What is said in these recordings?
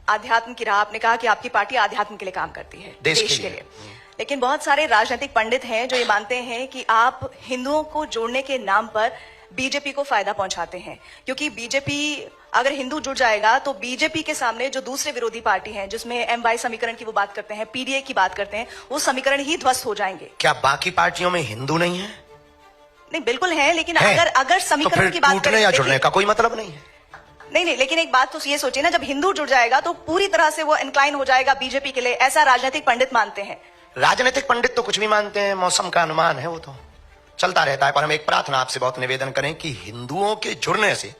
आध्यात्म की राह, आपने कहा कि आपकी पार्टी आध्यात्म के लिए काम करती है, देश के लिए। लेकिन बहुत सारे राजनीतिक पंडित हैं जो ये मानते हैं कि आप हिंदुओं को जोड़ने के नाम पर बीजेपी को फायदा पहुंचाते हैं, क्योंकि बीजेपी अगर हिंदू जुड़ जाएगा तो बीजेपी के सामने जो दूसरे विरोधी पार्टी हैं, जिसमें MY समीकरण की वो बात करते हैं, PDA की बात करते हैं, वो समीकरण ही ध्वस्त हो जाएंगे। क्या बाकी पार्टियों में हिंदू नहीं है? नहीं, बिल्कुल है, लेकिन अगर समीकरण तो की बात करें या जुड़ने का कोई मतलब नहीं है। नहीं, लेकिन एक बात तो ये सोचिए ना, जब हिंदू जुड़ जाएगा तो पूरी तरह से वो इंक्लाइन हो जाएगा बीजेपी के लिए, ऐसा राजनीतिक पंडित मानते हैं। राजनीतिक पंडित तो कुछ भी मानते हैं, मौसम का अनुमान है, वो तो चलता रहता है। पर हम एक प्रार्थना आपसे बहुत निवेदन करें कि हिंदुओं के जुड़ने से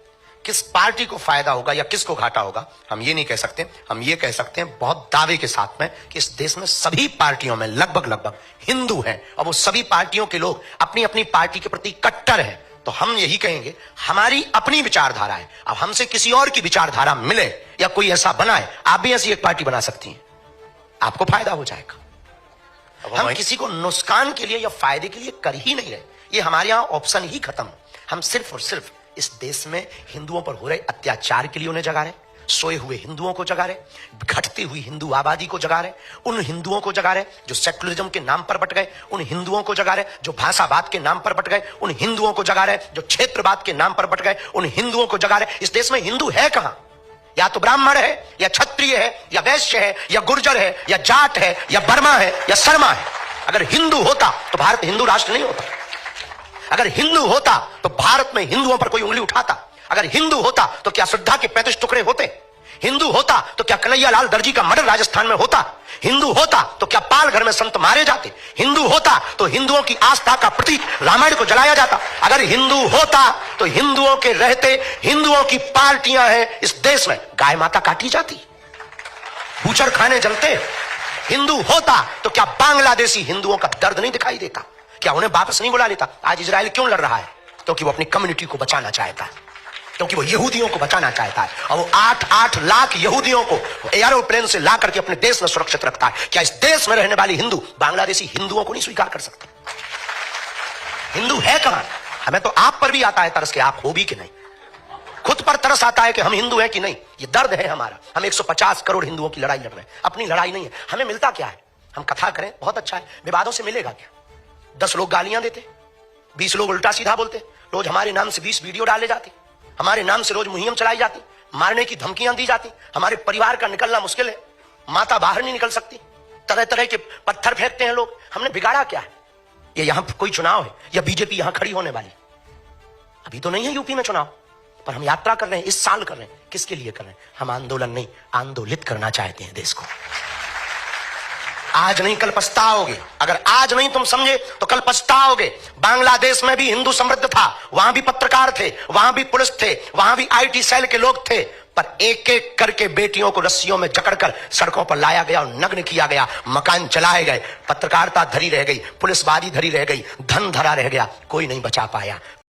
किस पार्टी को फायदा होगा या किसको घाटा होगा, हम ये नहीं कह सकते। हम ये कह सकते हैं बहुत दावे के साथ में कि इस देश में सभी पार्टियों में लगभग हिंदू हैं, और वो सभी पार्टियों के लोग अपनी अपनी पार्टी के प्रति कट्टर हैं। तो हम यही कहेंगे, हमारी अपनी विचारधारा है। अब हमसे किसी और की विचारधारा मिले या कोई ऐसा बनाए, आप भी ऐसी एक पार्टी बना सकती हैं, आपको फायदा हो जाएगा। हम किसी को नुकसान के लिए या फायदे के लिए कर ही नहीं रहे, ये हमारे यहां ऑप्शन ही खत्म। हम सिर्फ और सिर्फ इस देश में हिंदुओं पर हो रहे अत्याचार के लिए उन्हें जगा रहे, सोए हुए हिंदुओं को जगा रहे, घटती हुई हिंदू आबादी को जगा रहे, उन हिंदुओं को जगा रहे जो सेकुलरिज्म के नाम पर बट गए, उन हिंदुओं को जगा रहे जो भाषावाद के नाम पर बट गए, उन हिंदुओं को जगा रहे जो क्षेत्रवाद के नाम पर बट गए, उन हिंदुओं को जगा रहे। इस देश में हिंदू है कहां? या तो ब्राह्मण है, या क्षत्रिय है, या वैश्य है, या गुर्जर है, या जाट है, या बर्मा है, या शर्मा है। अगर हिंदू होता तो भारत हिंदू राष्ट्र नहीं होता। अगर हिंदू होता तो भारत में हिंदुओं पर कोई उंगली उठाता। अगर हिंदू होता तो क्या श्रद्धा के 35 टुकड़े होते? हिंदू होता तो क्या कन्हैयालाल दर्जी का मर्डर राजस्थान में होता? हिंदू होता तो क्या पाल घर में संत मारे जाते? हिंदू होता तो हिंदुओं की आस्था का प्रतीक रामायण को जलाया जाता। अगर हिंदू होता तो हिंदुओं के रहते हिंदुओं की पार्टियां हैं इस देश में गाय माता काटी जाती, बूचड़ खाने जलते। हिंदू होता तो क्या बांग्लादेशी हिंदुओं का दर्द नहीं दिखाई देता? क्या उन्हें वापस नहीं बुला लेता? आज इजराइल क्यों लड़ रहा है? क्योंकि वो अपनी कम्युनिटी को बचाना चाहता है, क्योंकि वो यहूदियों को बचाना चाहता है, और वो 8-8 लाख यहूदियों को एयरोप्लेन से ला करके अपने देश में सुरक्षित रखता है। क्या इस देश में रहने वाली हिंदू बांग्लादेशी हिंदुओं को नहीं स्वीकार कर सकता? हिंदू है कहां? हमें तो आप पर भी आता है तरस के आप हो भी कि नहीं, खुद पर तरस आता है कि हम हिंदू हैं कि नहीं। ये दर्द है हमारा। हम 150 करोड़ हिंदुओं की लड़ाई लड़ रहे हैं, अपनी लड़ाई नहीं है। हमें मिलता क्या है? हम कथा करें, बहुत अच्छा है, विवादों से मिलेगा क्या? 10 लोग गालियां देते, 20 लोग उल्टा सीधा बोलते, रोज हमारे नाम से 20 वीडियो डाले जाते, हमारे नाम से रोज मुहिम चलाई जाती, मारने की धमकियां दी जाती, हमारे परिवार का निकलना मुश्किल है, माता बाहर नहीं निकल सकती, तरह तरह के पत्थर फेंकते हैं लोग। हमने बिगाड़ा क्या है? ये यहां कोई चुनाव है या बीजेपी यहां खड़ी होने वाली? अभी तो नहीं है यूपी में चुनाव, पर हम यात्रा कर रहे हैं, इस साल कर रहे हैं। किसके लिए कर रहे हैं? हम आंदोलन नहीं, आंदोलित करना चाहते हैं देश को। आज नहीं कल पछताओगे। अगर आज नहीं तुम समझे तो कल पछताओगे। बांग्लादेश में भी हिंदू समृद्ध था, वहां भी पत्रकार थे, वहां भी पुलिस थे, वहां भी IT सेल के लोग थे, पर एक एक करके बेटियों को रस्सियों में जकड़कर सड़कों पर लाया गया और नग्न किया गया, मकान जलाए गए, पत्रकारिता धरी रह गई, पुलिसवादी धरी रह गई, धन धरा रह गया, कोई नहीं बचा पाया।